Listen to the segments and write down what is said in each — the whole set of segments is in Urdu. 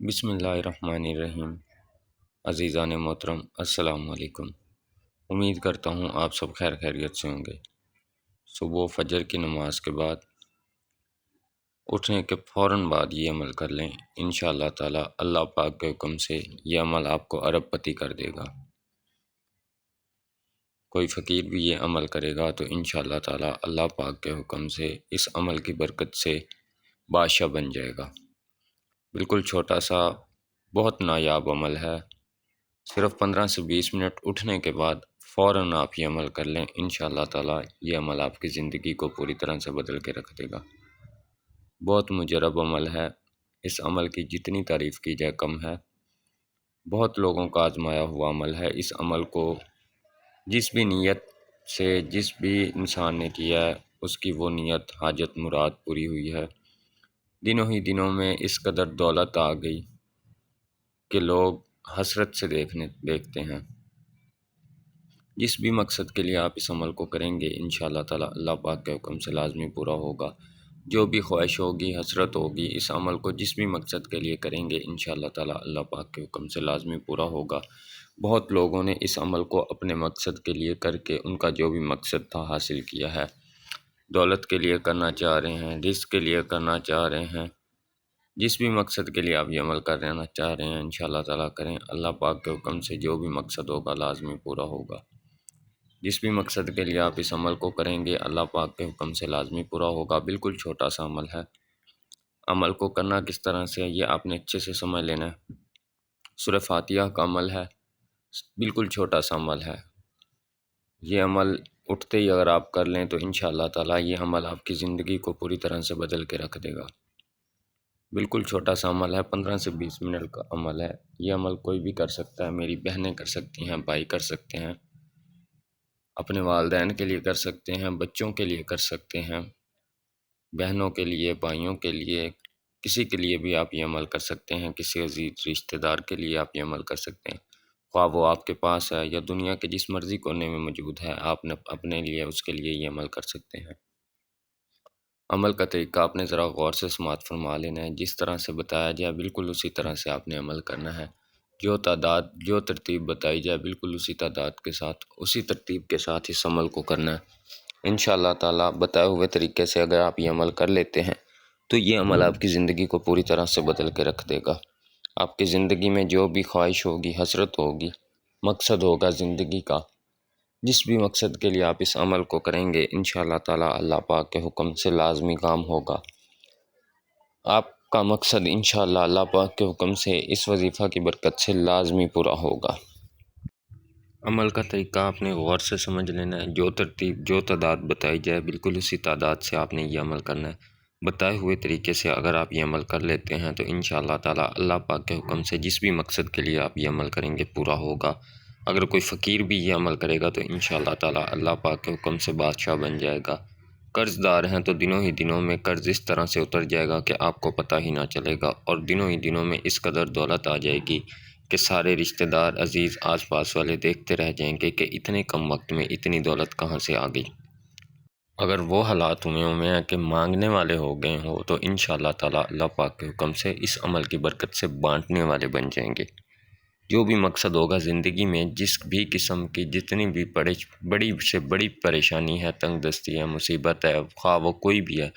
بسم اللہ الرحمن الرحیم۔ عزیزان محترم، السلام علیکم۔ امید کرتا ہوں آپ سب خیریت سے ہوں گے۔ صبح فجر کی نماز کے بعد اٹھنے کے فوراً بعد یہ عمل کر لیں، انشاءاللہ تعالی اللہ پاک کے حکم سے یہ عمل آپ کو ارب پتی کر دے گا۔ کوئی فقیر بھی یہ عمل کرے گا تو انشاءاللہ تعالی اللہ پاک کے حکم سے اس عمل کی برکت سے بادشاہ بن جائے گا۔ بالکل چھوٹا سا بہت نایاب عمل ہے۔ صرف 15 سے 20 منٹ اٹھنے کے بعد فوراً آپ یہ عمل کر لیں، انشاءاللہ تعالی یہ عمل آپ کی زندگی کو پوری طرح سے بدل کے رکھ دے گا۔ بہت مجرب عمل ہے، اس عمل کی جتنی تعریف کی جائے کم ہے۔ بہت لوگوں کا آزمایا ہوا عمل ہے۔ اس عمل کو جس بھی نیت سے جس بھی انسان نے کیا ہے، اس کی وہ نیت حاجت مراد پوری ہوئی ہے۔ دنوں ہی دنوں میں اس قدر دولت آ گئی کہ لوگ حسرت سے دیکھتے ہیں۔ جس بھی مقصد کے لیے آپ اس عمل کو کریں گے، انشاءاللہ تعالی اللہ پاک کے حکم سے لازمی پورا ہوگا۔ جو بھی خواہش ہوگی، حسرت ہوگی، اس عمل کو جس بھی مقصد کے لیے کریں گے، انشاءاللہ تعالی اللہ پاک کے حکم سے لازمی پورا ہوگا۔ بہت لوگوں نے اس عمل کو اپنے مقصد کے لیے کر کے ان کا جو بھی مقصد تھا حاصل کیا ہے۔ دولت کے لیے کرنا چاہ رہے ہیں، رزق کے لیے کرنا چاہ رہے ہیں، جس بھی مقصد کے لیے آپ یہ عمل کرنا چاہ رہے ہیں، انشاءاللہ تعالیٰ کریں۔ اللہ پاک کے حکم سے جو بھی مقصد ہوگا لازمی پورا ہوگا۔ جس بھی مقصد کے لیے آپ اس عمل کو کریں گے، اللہ پاک کے حکم سے لازمی پورا ہوگا۔ بالکل چھوٹا سا عمل ہے۔ عمل کو کرنا کس طرح سے ہے یہ آپ نے اچھے سے سمجھ لینا ہے۔ سورہ فاتحہ کا عمل ہے، بالکل چھوٹا سا عمل ہے۔ یہ عمل اٹھتے ہی اگر آپ کر لیں تو انشاءاللہ تعالیٰ یہ عمل آپ کی زندگی کو پوری طرح سے بدل کے رکھ دے گا۔ بالکل چھوٹا سا عمل ہے، 15 سے 20 منٹ کا عمل ہے۔ یہ عمل کوئی بھی کر سکتا ہے، میری بہنیں کر سکتی ہیں، بھائی کر سکتے ہیں، اپنے والدین کے لیے کر سکتے ہیں، بچوں کے لیے کر سکتے ہیں، بہنوں کے لیے، بھائیوں کے لیے، کسی کے لیے بھی آپ یہ عمل کر سکتے ہیں۔ کسی عزیز رشتہ دار کے لیے آپ یہ عمل کر سکتے ہیں، خواہ وہ آپ کے پاس ہے یا دنیا کے جس مرضی کونے میں موجود ہے، آپ نے اپنے لیے اس کے لیے یہ عمل کر سکتے ہیں۔ عمل کا طریقہ آپ نے ذرا غور سے سماعت فرما لینا ہے۔ جس طرح سے بتایا جائے بالکل اسی طرح سے آپ نے عمل کرنا ہے۔ جو تعداد، جو ترتیب بتائی جائے بالکل اسی تعداد کے ساتھ، اسی ترتیب کے ساتھ اس عمل کو کرنا ہے۔ انشاءاللہ تعالیٰ بتائے ہوئے طریقے سے اگر آپ یہ عمل کر لیتے ہیں تو یہ عمل آپ کی زندگی کو پوری طرح سے بدل کے رکھ دے گا۔ آپ کی زندگی میں جو بھی خواہش ہوگی، حسرت ہوگی، مقصد ہوگا زندگی کا، جس بھی مقصد کے لیے آپ اس عمل کو کریں گے، انشاءاللہ تعالی اللہ پاک کے حکم سے لازمی کام ہوگا۔ آپ کا مقصد انشاءاللہ اللہ پاک کے حکم سے اس وظیفہ کی برکت سے لازمی پورا ہوگا۔ عمل کا طریقہ آپ نے غور سے سمجھ لینا ہے۔ جو ترتیب، جو تعداد بتائی جائے بالکل اسی تعداد سے آپ نے یہ عمل کرنا ہے۔ بتائے ہوئے طریقے سے اگر آپ یہ عمل کر لیتے ہیں تو انشاءاللہ تعالی اللہ پاک کے حکم سے جس بھی مقصد کے لیے آپ یہ عمل کریں گے پورا ہوگا۔ اگر کوئی فقیر بھی یہ عمل کرے گا تو انشاءاللہ تعالی اللہ پاک کے حکم سے بادشاہ بن جائے گا۔ قرض دار ہیں تو دنوں ہی دنوں میں قرض اس طرح سے اتر جائے گا کہ آپ کو پتہ ہی نہ چلے گا، اور دنوں ہی دنوں میں اس قدر دولت آ جائے گی کہ سارے رشتہ دار، عزیز، آس پاس والے دیکھتے رہ جائیں گے کہ اتنے کم وقت میں اتنی دولت کہاں سے آ گئی۔ اگر وہ حالات ہوئے ہیں کہ مانگنے والے ہو گئے ہو تو انشاءاللہ تعالی اللہ پاک کے حکم سے اس عمل کی برکت سے بانٹنے والے بن جائیں گے۔ جو بھی مقصد ہوگا زندگی میں، جس بھی قسم کی جتنی بھی بڑی سے بڑی پریشانی ہے، تنگ دستی ہے، مصیبت ہے، خواہ وہ کوئی بھی ہے،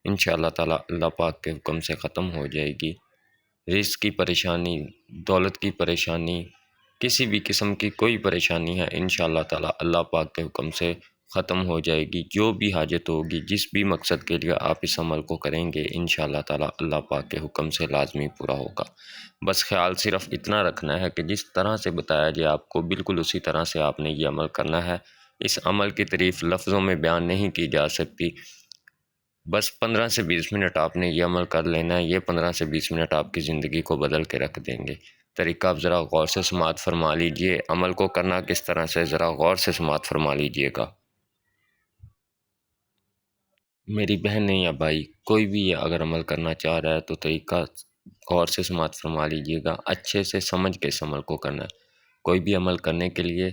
انشاءاللہ تعالی اللہ پاک کے حکم سے ختم ہو جائے گی۔ رزق کی پریشانی، دولت کی پریشانی، کسی بھی قسم کی کوئی پریشانی ہے، انشاءاللہ تعالی اللہ پاک کے حکم سے ختم ہو جائے گی۔ جو بھی حاجت ہوگی، جس بھی مقصد کے لیے آپ اس عمل کو کریں گے، انشاءاللہ تعالی اللہ پاک کے حکم سے لازمی پورا ہوگا۔ بس خیال صرف اتنا رکھنا ہے کہ جس طرح سے بتایا جائے آپ کو بالکل اسی طرح سے آپ نے یہ عمل کرنا ہے۔ اس عمل کی تعریف لفظوں میں بیان نہیں کی جا سکتی۔ بس 15 سے 20 منٹ آپ نے یہ عمل کر لینا ہے۔ یہ 15 سے 20 منٹ آپ کی زندگی کو بدل کے رکھ دیں گے۔ طریقہ آپ ذرا غور سے سماعت فرما لیجئے۔ عمل کو کرنا کس طرح سے ذرا غور سے سماعت فرما لیجئے گا۔ میری بہن یا بھائی کوئی بھی یہ اگر عمل کرنا چاہ رہا ہے تو طریقہ غور سے سماعت فرما لیجئے گا۔ اچھے سے سمجھ کے اس عمل کو کرنا ہے۔ کوئی بھی عمل کرنے کے لیے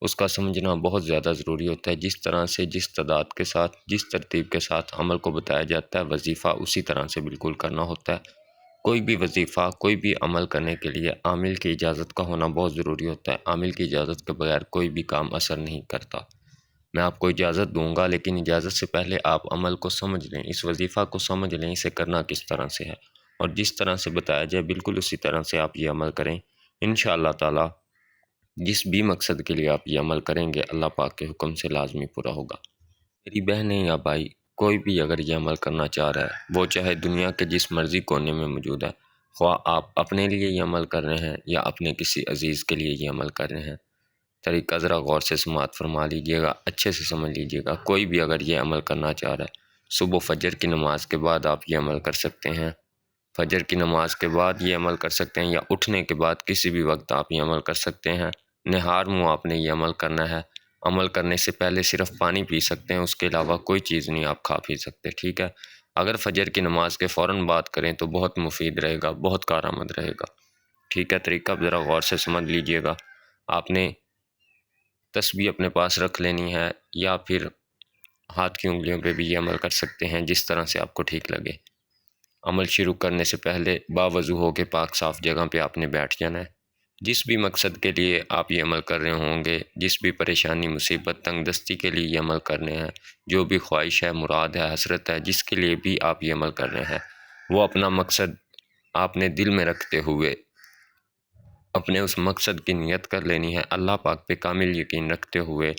اس کا سمجھنا بہت زیادہ ضروری ہوتا ہے۔ جس طرح سے، جس تعداد کے ساتھ، جس ترتیب کے ساتھ عمل کو بتایا جاتا ہے، وظیفہ اسی طرح سے بالکل کرنا ہوتا ہے۔ کوئی بھی وظیفہ، کوئی بھی عمل کرنے کے لیے عامل کی اجازت کا ہونا بہت ضروری ہوتا ہے۔ عامل کی اجازت کے بغیر کوئی بھی کام اثر نہیں کرتا۔ میں آپ کو اجازت دوں گا، لیکن اجازت سے پہلے آپ عمل کو سمجھ لیں، اس وظیفہ کو سمجھ لیں، اسے کرنا کس طرح سے ہے، اور جس طرح سے بتایا جائے بالکل اسی طرح سے آپ یہ عمل کریں۔ انشاءاللہ تعالی جس بھی مقصد کے لیے آپ یہ عمل کریں گے، اللہ پاک کے حکم سے لازمی پورا ہوگا۔ میری بہنیں یا بھائی، کوئی بھی اگر یہ عمل کرنا چاہ رہا ہے، وہ چاہے دنیا کے جس مرضی کونے میں موجود ہے، خواہ آپ اپنے لیے یہ عمل کر رہے ہیں یا اپنے کسی عزیز کے لیے یہ عمل کر رہے ہیں، طریقہ ذرا غور سے سماعت فرما لیجئے گا، اچھے سے سمجھ لیجئے گا۔ کوئی بھی اگر یہ عمل کرنا چاہ رہا ہے، صبح فجر کی نماز کے بعد آپ یہ عمل کر سکتے ہیں، فجر کی نماز کے بعد یہ عمل کر سکتے ہیں، یا اٹھنے کے بعد کسی بھی وقت آپ یہ عمل کر سکتے ہیں۔ نہار منہ آپ نے یہ عمل کرنا ہے۔ عمل کرنے سے پہلے صرف پانی پی سکتے ہیں، اس کے علاوہ کوئی چیز نہیں آپ کھا پی سکتے، ٹھیک ہے؟ اگر فجر کی نماز کے فوراً بعد کریں تو بہت مفید رہے گا، بہت کارآمد رہے گا، ٹھیک ہے؟ طریقہ ذرا غور سے سمجھ لیجئے گا۔ آپ نے تسبیح اپنے پاس رکھ لینی ہے، یا پھر ہاتھ کی انگلیوں پہ بھی یہ عمل کر سکتے ہیں، جس طرح سے آپ کو ٹھیک لگے۔ عمل شروع کرنے سے پہلے باوضو ہو کے پاک صاف جگہ پہ آپ نے بیٹھ جانا ہے۔ جس بھی مقصد کے لیے آپ یہ عمل کر رہے ہوں گے، جس بھی پریشانی، مصیبت، تنگ دستی کے لیے یہ عمل کر رہے ہیں، جو بھی خواہش ہے، مراد ہے، حسرت ہے، جس کے لیے بھی آپ یہ عمل کر رہے ہیں، وہ اپنا مقصد آپ نے دل میں رکھتے ہوئے اپنے اس مقصد کی نیت کر لینی ہے، اللہ پاک پہ کامل یقین رکھتے ہوئے،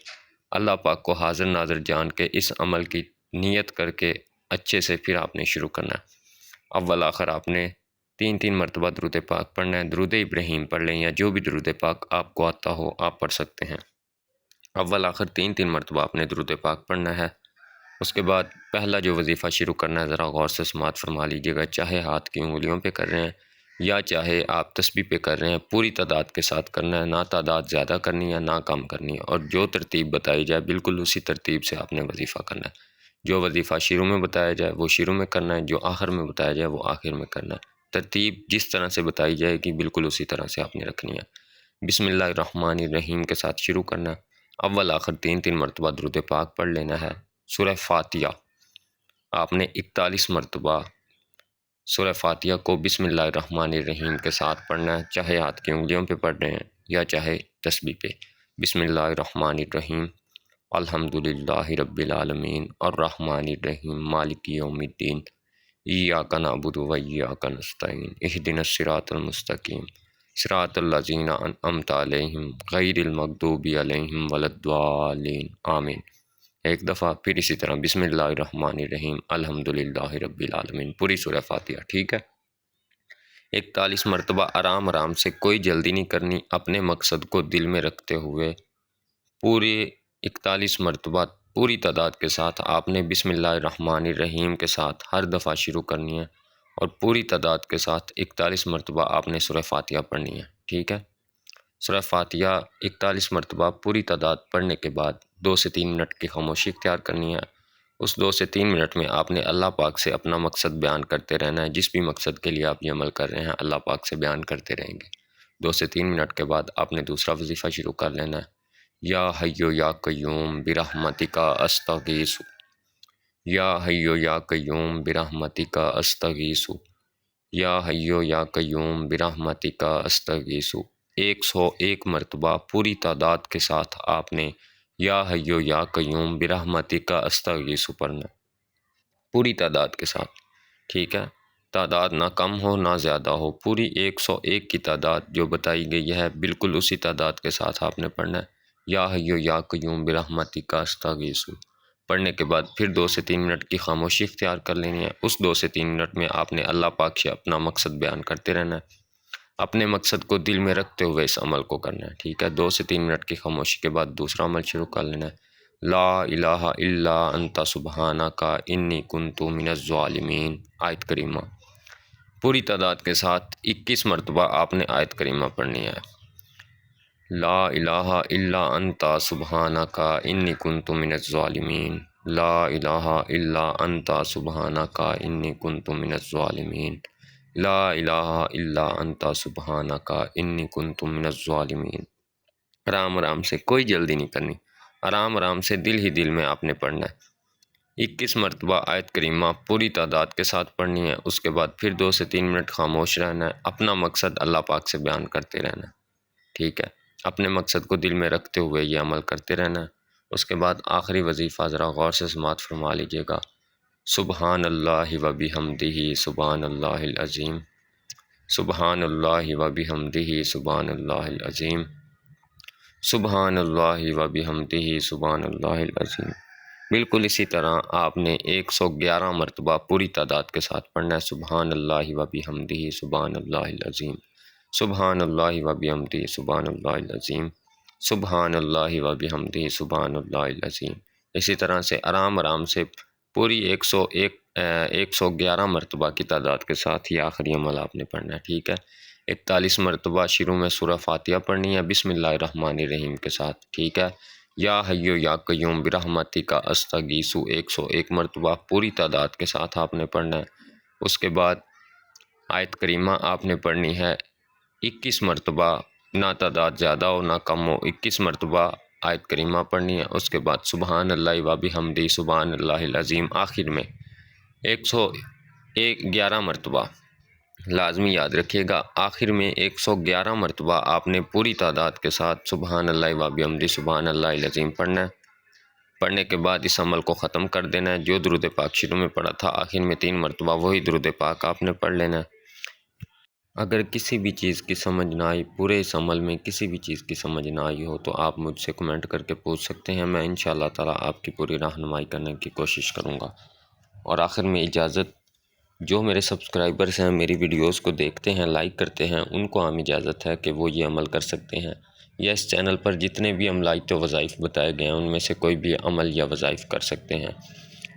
اللہ پاک کو حاضر ناظر جان کے اس عمل کی نیت کر کے اچھے سے پھر آپ نے شروع کرنا ہے۔ اول آخر آپ نے 3 مرتبہ درود پاک پڑھنا ہے۔ درود ابراہیم پڑھ لیں، یا جو بھی درود پاک آپ کو آتا ہو آپ پڑھ سکتے ہیں۔ اول آخر 3 مرتبہ آپ نے درود پاک پڑھنا ہے۔ اس کے بعد پہلا جو وظیفہ شروع کرنا ہے، ذرا غور سے سماعت فرما لیجئے گا، چاہے ہاتھ کی انگلیوں پہ کر رہے ہیں یا چاہے آپ تسبیح پہ کر رہے ہیں، پوری تعداد کے ساتھ کرنا ہے، نہ تعداد زیادہ کرنی ہے نہ کم کرنی ہے، اور جو ترتیب بتائی جائے بالکل اسی ترتیب سے آپ نے وظیفہ کرنا ہے۔ جو وظیفہ شروع میں بتایا جائے وہ شروع میں کرنا ہے، جو آخر میں بتایا جائے وہ آخر میں کرنا ہے۔ ترتیب جس طرح سے بتائی جائے گی بالکل اسی طرح سے آپ نے رکھنی ہے۔ بسم اللہ الرحمن الرحیم کے ساتھ شروع کرنا ہے۔ اول آخر 3 مرتبہ درود پاک پڑھ لینا ہے۔ سورہ فاتحہ آپ نے 41 مرتبہ سورہ فاتحہ کو بسم اللہ الرحمن الرحیم کے ساتھ پڑھنا ہے، چاہے ہاتھ کی انگلیوں پہ پڑھ رہے ہیں یا چاہے تسبیح پہ۔ بسم اللہ الرحمن الرحیم، الحمدللہ رب العالمین، الرحمن الرحیم، مالک یوم الدین، ایاک نعبد و ایاک نستعین، اہدنا الصراط المستقیم، صراط الذین انعمت علیہم غیر المغضوب علیہم ولا الضالین، آمین۔ ایک دفعہ پھر اسی طرح بسم اللہ الرحمن الرحیم، الحمدللہ رب العالمین، پوری سورہ فاتحہ، ٹھیک ہے؟ 41 مرتبہ آرام آرام سے، کوئی جلدی نہیں کرنی، اپنے مقصد کو دل میں رکھتے ہوئے پورے 41 مرتبہ پوری تعداد کے ساتھ آپ نے بسم اللہ الرحمن الرحیم کے ساتھ ہر دفعہ شروع کرنی ہے، اور پوری تعداد کے ساتھ 41 مرتبہ آپ نے سورہ فاتحہ پڑھنی ہے، ٹھیک ہے؟ سورہ فاتحہ 41 مرتبہ پوری تعداد پڑھنے کے بعد 2 سے 3 منٹ کی خاموشی اختیار کرنی ہے۔ اس 2 سے 3 منٹ میں آپ نے اللہ پاک سے اپنا مقصد بیان کرتے رہنا ہے، جس بھی مقصد کے لیے آپ یہ عمل کر رہے ہیں اللہ پاک سے بیان کرتے رہیں گے۔ 2 سے 3 منٹ کے بعد آپ نے دوسرا وظیفہ شروع کر لینا ہے۔ یا حیو یا قیوم برحمتک استغیث، یا حیو یا قیوم برحمتک استغیث، یا حیو یا قیوم برحمتک استغیث۔ 101 مرتبہ پوری تعداد کے ساتھ آپ نے یا حیو یا قیوم برحمتک استغیث پڑھنا، پوری تعداد کے ساتھ، ٹھیک ہے؟ تعداد نہ کم ہو نہ زیادہ ہو، پوری 101 کی تعداد جو بتائی گئی ہے بالکل اسی تعداد کے ساتھ آپ نے پڑھنا ہے۔ یا حیو یا قیوم برحمتک استغیث پڑھنے کے بعد پھر 2 سے 3 منٹ کی خاموشی اختیار کر لینی ہے۔ اس 2 سے 3 منٹ میں آپ نے اللہ پاک سے اپنا مقصد بیان کرتے رہنا ہے، اپنے مقصد کو دل میں رکھتے ہوئے اس عمل کو کرنا ہے، ٹھیک ہے؟ 2 سے 3 منٹ کی خاموشی کے بعد دوسرا عمل شروع کر لینا ہے۔ لا الہ الا انت سبحانک انی کنت من الظالمین، آیت کریمہ پوری تعداد کے ساتھ 21 مرتبہ آپ نے آیت کریمہ پڑھنی ہے۔ لا الہ الا انت سبحانک انی کنت من الظالمین، لا الہ الا انت سبحانک انی کنت من الظالمین، لا الہ الا انت سبحانک انی کنت من الظالمین۔ آرام آرام سے، کوئی جلدی نہیں کرنی، آرام آرام سے دل ہی دل میں آپ نے پڑھنا ہے۔ 21 مرتبہ آیت کریمہ پوری تعداد کے ساتھ پڑھنی ہے۔ اس کے بعد پھر 2 سے 3 منٹ خاموش رہنا ہے، اپنا مقصد اللہ پاک سے بیان کرتے رہنا ہے، ٹھیک ہے، اپنے مقصد کو دل میں رکھتے ہوئے یہ عمل کرتے رہنا ہے۔ اس کے بعد آخری وظیفہ ذرا غور سے سماعت فرما لیجیے گا۔ سبحان اللہ و بحمدہ سبحان اللہ العظیم، سبحان اللہ و بحمدہ سبحان اللہ العظیم، سبحان اللہ و بحمدہ سبحان اللہ العظیم۔ بالکل اسی طرح آپ نے 111 مرتبہ پوری تعداد کے ساتھ پڑھنا ہے۔ سبحان اللہ و بحمدہ سبحان اللہ العظیم، سبحان اللہ و بحمدہ سبحان اللہ العظیم، سبحان اللہ و بحمدہ سبحان اللہ العظیم۔ اسی طرح سے آرام سے پوری 111 مرتبہ کی تعداد کے ساتھ یہ آخری عمل آپ نے پڑھنا ہے، ٹھیک ہے۔ 41 مرتبہ شروع میں سورہ فاتحہ پڑھنی ہے بسم اللہ الرحمن الرحیم کے ساتھ، ٹھیک ہے۔ یا حیو یا قیوم برحمتک استغیث 101 مرتبہ پوری تعداد کے ساتھ آپ نے پڑھنا ہے۔ اس کے بعد آیت کریمہ آپ نے پڑھنی ہے 21 مرتبہ، نہ تعداد زیادہ ہو نہ کم ہو، 21 مرتبہ آیت کریمہ پڑھنی ہے۔ اس کے بعد سبحان اللہ و بحمدہ سبحان اللہ العظیم، آخر میں 111 مرتبہ لازمی یاد رکھیے گا، آخر میں 111 مرتبہ آپ نے پوری تعداد کے ساتھ سبحان اللہ و بحمدہ سبحان اللہ العظیم پڑھنا ہے۔ پڑھنے کے بعد اس عمل کو ختم کر دینا ہے۔ جو درود پاک شروع میں پڑھا تھا آخر میں 3 مرتبہ وہی درود پاک آپ نے پڑھ لینا ہے۔ اگر کسی بھی چیز کی سمجھ نہ آئی، پورے اس عمل میں کسی بھی چیز کی سمجھ نہ آئی ہو تو آپ مجھ سے کمنٹ کر کے پوچھ سکتے ہیں، میں انشاءاللہ تعالیٰ آپ کی پوری رہنمائی کرنے کی کوشش کروں گا۔ اور آخر میں اجازت، جو میرے سبسکرائبرز ہیں، میری ویڈیوز کو دیکھتے ہیں، لائک کرتے ہیں، ان کو عام اجازت ہے کہ وہ یہ عمل کر سکتے ہیں، یا اس چینل پر جتنے بھی عملائت و وظائف بتائے گئے ہیں ان میں سے کوئی بھی عمل یا وظائف کر سکتے ہیں۔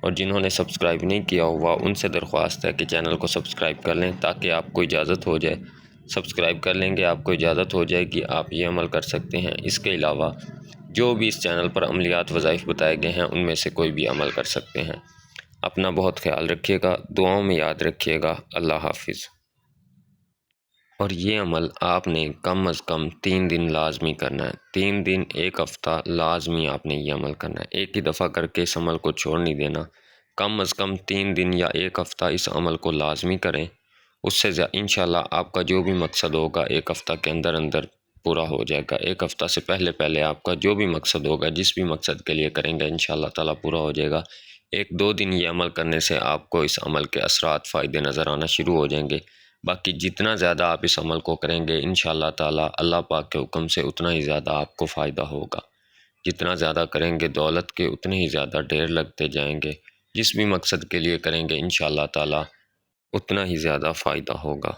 اور جنہوں نے سبسکرائب نہیں کیا ہوا ان سے درخواست ہے کہ چینل کو سبسکرائب کر لیں تاکہ آپ کو اجازت ہو جائے، سبسکرائب کر لیں گے آپ کو اجازت ہو جائے گی، آپ یہ عمل کر سکتے ہیں۔ اس کے علاوہ جو بھی اس چینل پر عملیات وظائف بتائے گئے ہیں ان میں سے کوئی بھی عمل کر سکتے ہیں۔ اپنا بہت خیال رکھیے گا، دعاؤں میں یاد رکھیے گا۔ اللہ حافظ۔ اور یہ عمل آپ نے کم از کم 3 دن لازمی کرنا ہے، 3 دن 1 ہفتہ لازمی آپ نے یہ عمل کرنا ہے، ایک ہی دفعہ کر کے اس عمل کو چھوڑ نہیں دینا۔ کم از کم 3 دن یا 1 ہفتہ اس عمل کو لازمی کریں، اس سے انشاءاللہ آپ کا جو بھی مقصد ہوگا 1 ہفتہ کے اندر اندر پورا ہو جائے گا۔ 1 ہفتہ سے پہلے آپ کا جو بھی مقصد ہوگا، جس بھی مقصد کے لیے کریں گے انشاءاللہ تعالیٰ پورا ہو جائے گا۔ 1-2 دن یہ عمل کرنے سے آپ کو اس عمل کے اثرات، فائدے نظر آنا شروع ہو جائیں گے۔ باقی جتنا زیادہ آپ اس عمل کو کریں گے انشاءاللہ تعالیٰ اللہ پاک کے حکم سے اتنا ہی زیادہ آپ کو فائدہ ہوگا۔ جتنا زیادہ کریں گے دولت کے اتنے ہی زیادہ ڈھیر لگتے جائیں گے۔ جس بھی مقصد کے لیے کریں گے انشاءاللہ تعالیٰ اتنا ہی زیادہ فائدہ ہوگا۔